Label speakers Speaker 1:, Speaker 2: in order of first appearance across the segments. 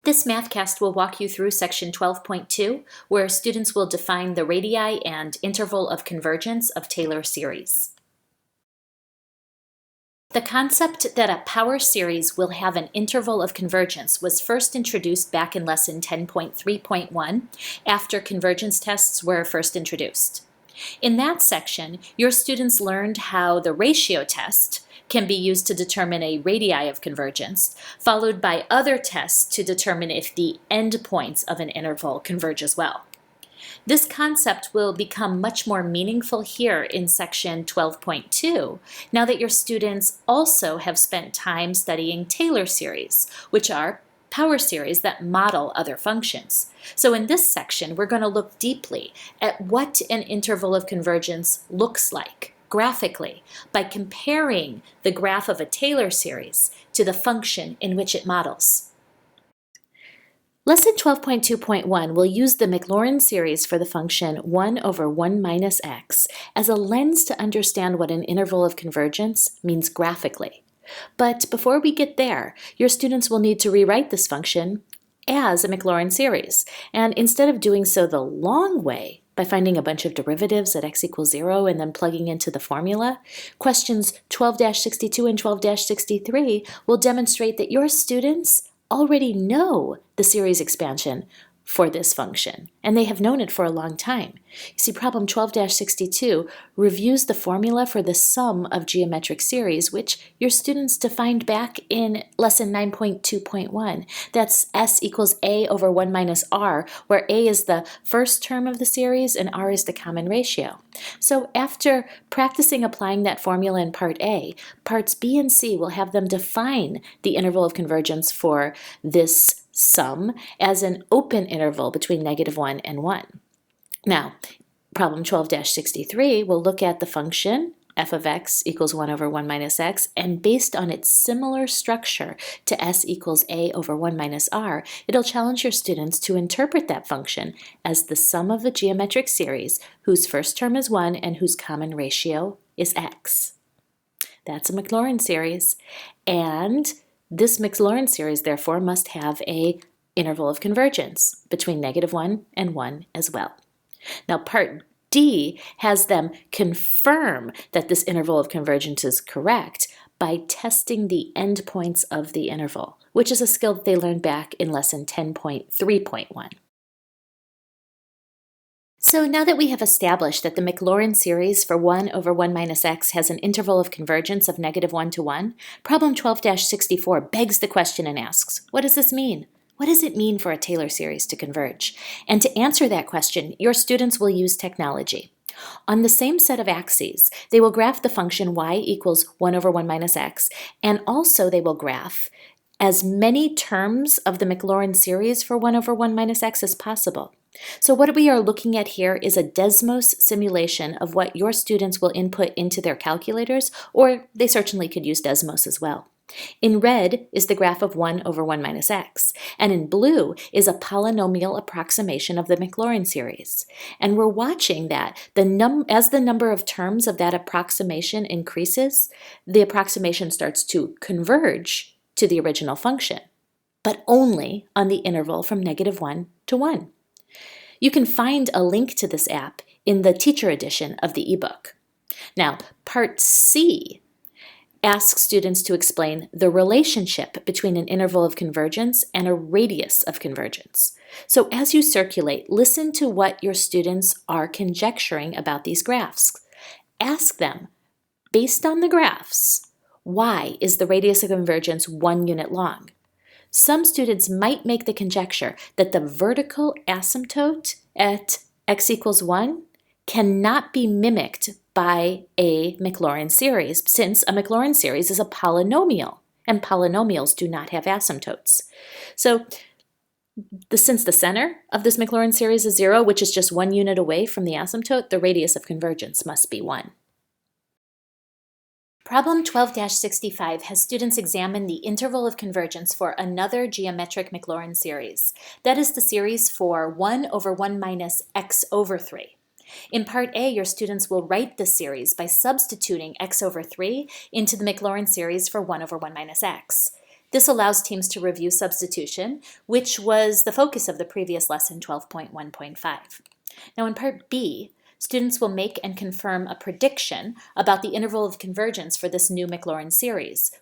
Speaker 1: This Mathcast will walk you through section 12.2, where students will define the radii and interval of convergence of Taylor series. The concept that a power series will have an interval of convergence was first introduced back in lesson 10.3.1 after convergence tests were first introduced. In that section, your students learned how the ratio test can be used to determine a radii of convergence, followed by other tests to determine if the endpoints of an interval converge as well. This concept will become much more meaningful here in section 12.2, now that your students also have spent time studying Taylor series, which are power series that model other functions. So in this section, we're going to look deeply at what an interval of convergence looks like graphically by comparing the graph of a Taylor series to the function in which it models. Lesson 12.2.1 will use the Maclaurin series for the function 1 over 1 minus x as a lens to understand what an interval of convergence means graphically. But before we get there, your students will need to rewrite this function as a Maclaurin series. And instead of doing so the long way, by finding a bunch of derivatives at x equals 0 and then plugging into the formula, questions 12-62 and 12-63 will demonstrate that your students already know the series expansion for this function, and they have known it for a long time. You see, problem 12-62 reviews the formula for the sum of geometric series, which your students defined back in lesson 9.2.1. That's S equals A over 1 minus R, where A is the first term of the series and R is the common ratio. So after practicing applying that formula in part A, parts B and C will have them define the interval of convergence for this sum as an open interval between -1 and 1. Now, problem 12-63 will look at the function f of x equals 1 over 1 minus x, and based on its similar structure to s equals a over 1 minus r, it'll challenge your students to interpret that function as the sum of a geometric series whose first term is 1 and whose common ratio is x. That's a Maclaurin series, and this Maclaurin series, therefore, must have an interval of convergence between -1 and 1 as well. Now, part D has them confirm that this interval of convergence is correct by testing the endpoints of the interval, which is a skill that they learned back in lesson 10.3.1. So now that we have established that the Maclaurin series for 1 over 1 minus x has an interval of convergence of -1 to 1, problem 12-64 begs the question and asks, what does this mean? What does it mean for a Taylor series to converge? And to answer that question, your students will use technology. On the same set of axes, they will graph the function y equals 1 over 1 minus x, and also they will graph as many terms of the Maclaurin series for 1 over 1 minus x as possible. So what we are looking at here is a Desmos simulation of what your students will input into their calculators, or they certainly could use Desmos as well. In red is the graph of 1 over 1 minus x, and in blue is a polynomial approximation of the Maclaurin series. And we're watching that as the number of terms of that approximation increases, the approximation starts to converge to the original function, but only on the interval from -1 to 1. You can find a link to this app in the teacher edition of the ebook. Now, part C asks students to explain the relationship between an interval of convergence and a radius of convergence. So as you circulate, listen to what your students are conjecturing about these graphs. Ask them, based on the graphs, why is the radius of convergence 1 unit long? Some students might make the conjecture that the vertical asymptote at x equals 1 cannot be mimicked by a Maclaurin series, since a Maclaurin series is a polynomial, and polynomials do not have asymptotes. So since the center of this Maclaurin series is 0, which is just 1 unit away from the asymptote, the radius of convergence must be 1. Problem 12-65 has students examine the interval of convergence for another geometric Maclaurin series. That is the series for 1 over 1 minus x over 3. In part A, your students will write this series by substituting x over 3 into the Maclaurin series for 1 over 1 minus x. This allows teams to review substitution, which was the focus of the previous lesson 12.1.5. Now in part B, students will make and confirm a prediction about the interval of convergence for this new Maclaurin series.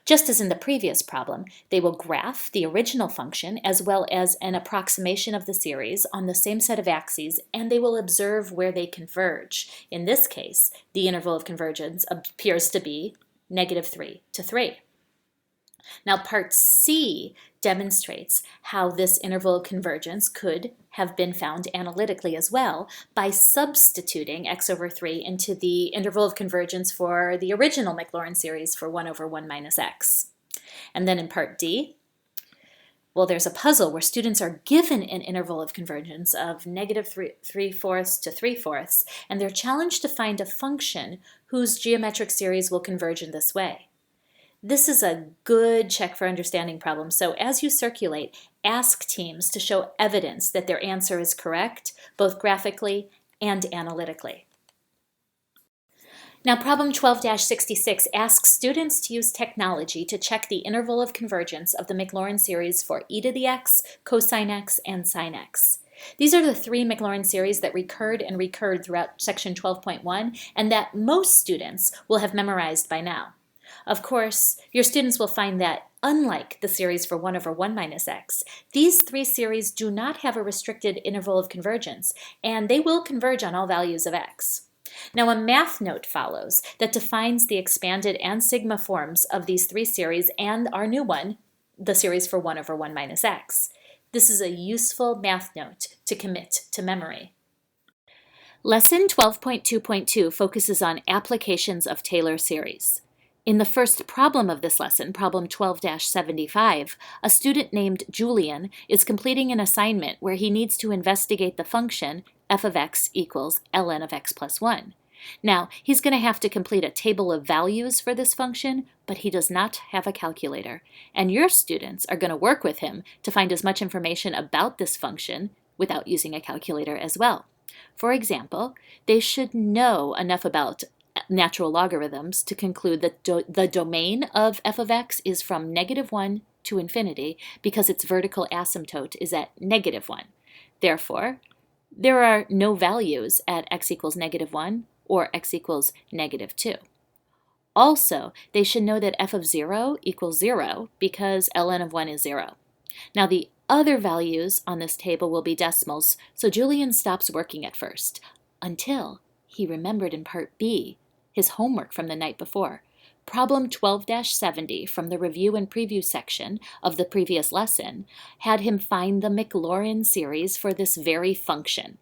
Speaker 1: Just as in the previous problem, they will graph the original function as well as an approximation of the series on the same set of axes, and they will observe where they converge. In this case, the interval of convergence appears to be -3 to 3. Now, part C demonstrates how this interval of convergence could have been found analytically as well by substituting x over 3 into the interval of convergence for the original Maclaurin series for 1 over 1 minus x. And then in part D, well, there's a puzzle where students are given an interval of convergence of -3/4 to 3/4, and they're challenged to find a function whose geometric series will converge in this way. This is a good check for understanding problem, so as you circulate, ask teams to show evidence that their answer is correct, both graphically and analytically. Now, problem 12-66 asks students to use technology to check the interval of convergence of the Maclaurin series for e to the x, cosine x, and sine x. These are the three Maclaurin series that recurred and recurred throughout section 12.1 and that most students will have memorized by now. Of course, your students will find that, unlike the series for 1 over 1 minus x, these three series do not have a restricted interval of convergence, and they will converge on all values of x. Now, a math note follows that defines the expanded and sigma forms of these three series and our new one, the series for 1 over 1 minus x. This is a useful math note to commit to memory. Lesson 12.2.2 focuses on applications of Taylor series. In the first problem of this lesson, problem 12-75, a student named Julian is completing an assignment where he needs to investigate the function f of x equals ln of x plus 1. Now, he's going to have to complete a table of values for this function, but he does not have a calculator. And your students are going to work with him to find as much information about this function without using a calculator as well. For example, they should know enough about natural logarithms to conclude that the domain of f of x is from -1 to infinity because its vertical asymptote is at -1. Therefore, there are no values at x equals -1 or x equals -2. Also, they should know that f of 0 equals 0 because ln of 1 is 0. Now, the other values on this table will be decimals, so Julian stops working at first until he remembered in part B his homework from the night before. Problem 12-70 from the review and preview section of the previous lesson had him find the Maclaurin series for this very function.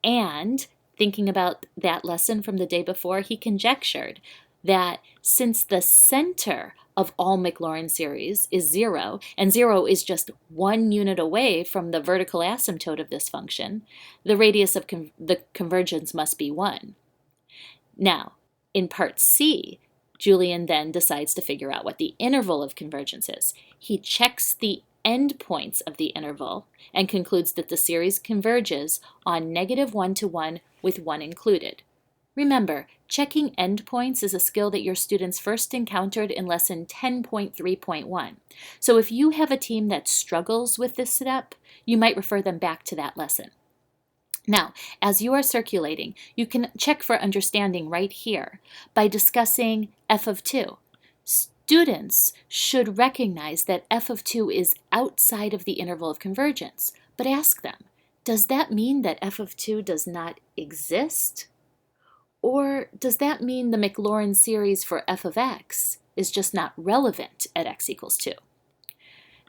Speaker 1: And thinking about that lesson from the day before, he conjectured that since the center of all Maclaurin series is 0, and 0 is just 1 unit away from the vertical asymptote of this function, the radius of the convergence must be 1. Now, in part C, Julian then decides to figure out what the interval of convergence is. He checks the endpoints of the interval and concludes that the series converges on -1 to 1 with 1 included. Remember, checking endpoints is a skill that your students first encountered in lesson 10.3.1. So if you have a team that struggles with this step, you might refer them back to that lesson. Now, as you are circulating, you can check for understanding right here by discussing f of 2. Students should recognize that f of 2 is outside of the interval of convergence, but ask them, does that mean that f of 2 does not exist? Or does that mean the Maclaurin series for f of x is just not relevant at x equals 2?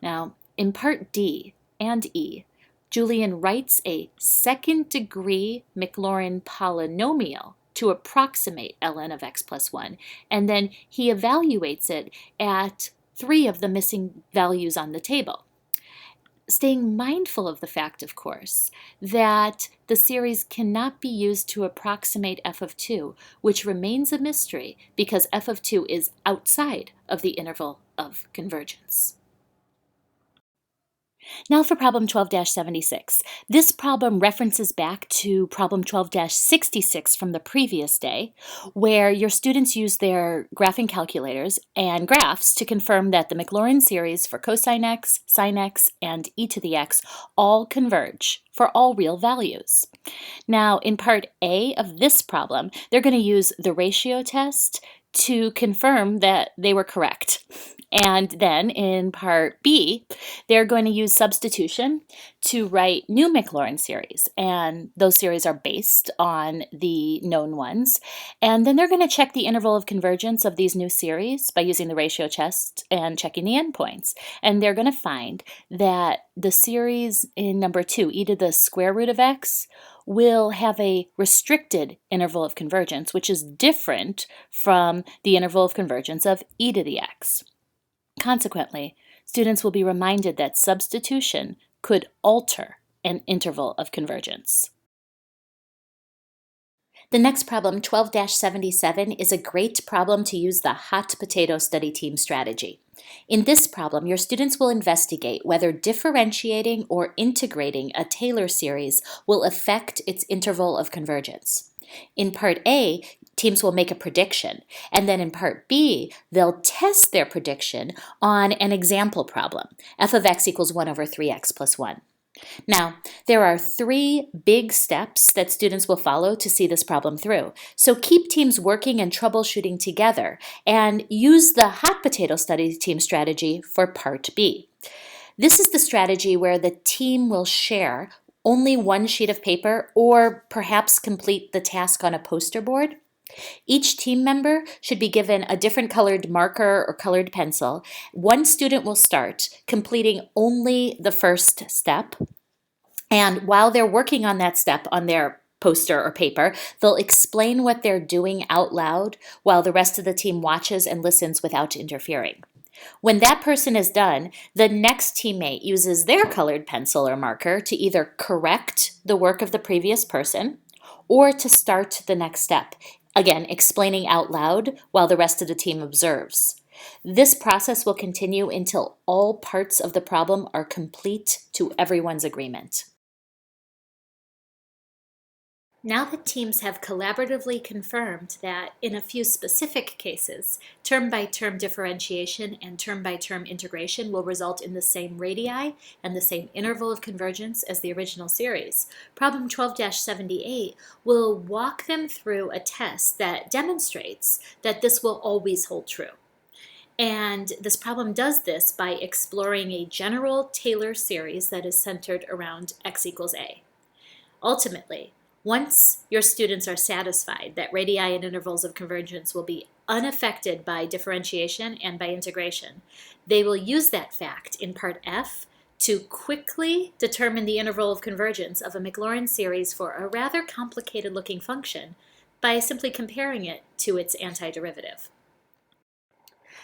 Speaker 1: Now, in part D and E, Julian writes a second-degree Maclaurin polynomial to approximate ln of x plus 1, and then he evaluates it at 3 of the missing values on the table. Staying mindful of the fact, of course, that the series cannot be used to approximate f of 2, which remains a mystery because f of 2 is outside of the interval of convergence. Now for problem 12-76. This problem references back to problem 12-66 from the previous day, where your students use their graphing calculators and graphs to confirm that the Maclaurin series for cosine x, sine x, and e to the x all converge for all real values. Now, in part A of this problem, they're going to use the ratio test to confirm that they were correct. And then in part B, they're going to use substitution to write new Maclaurin series. And those series are based on the known ones. And then they're going to check the interval of convergence of these new series by using the ratio test and checking the endpoints. And they're going to find that the series in number 2, e to the square root of x, will have a restricted interval of convergence, which is different from the interval of convergence of e to the x. Consequently, students will be reminded that substitution could alter an interval of convergence. The next problem, 12-77, is a great problem to use the hot potato study team strategy. In this problem, your students will investigate whether differentiating or integrating a Taylor series will affect its interval of convergence. In part A, teams will make a prediction, and then in part B, they'll test their prediction on an example problem, f of x equals 1 over 3x plus 1. Now, there are 3 big steps that students will follow to see this problem through. So keep teams working and troubleshooting together, and use the hot potato study team strategy for part B. This is the strategy where the team will share only one sheet of paper or perhaps complete the task on a poster board. Each team member should be given a different colored marker or colored pencil. One student will start completing only the first step. And while they're working on that step on their poster or paper, they'll explain what they're doing out loud while the rest of the team watches and listens without interfering. When that person is done, the next teammate uses their colored pencil or marker to either correct the work of the previous person or to start the next step, again, explaining out loud while the rest of the team observes. This process will continue until all parts of the problem are complete to everyone's agreement. Now that teams have collaboratively confirmed that in a few specific cases, term-by-term differentiation and term-by-term integration will result in the same radii and the same interval of convergence as the original series, problem 12-78 will walk them through a test that demonstrates that this will always hold true. And this problem does this by exploring a general Taylor series that is centered around x equals a. Ultimately, once your students are satisfied that radii and intervals of convergence will be unaffected by differentiation and by integration, they will use that fact in part F to quickly determine the interval of convergence of a Maclaurin series for a rather complicated looking function by simply comparing it to its antiderivative.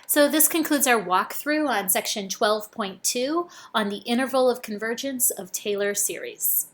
Speaker 1: So this concludes our walkthrough on section 12.2 on the interval of convergence of Taylor series.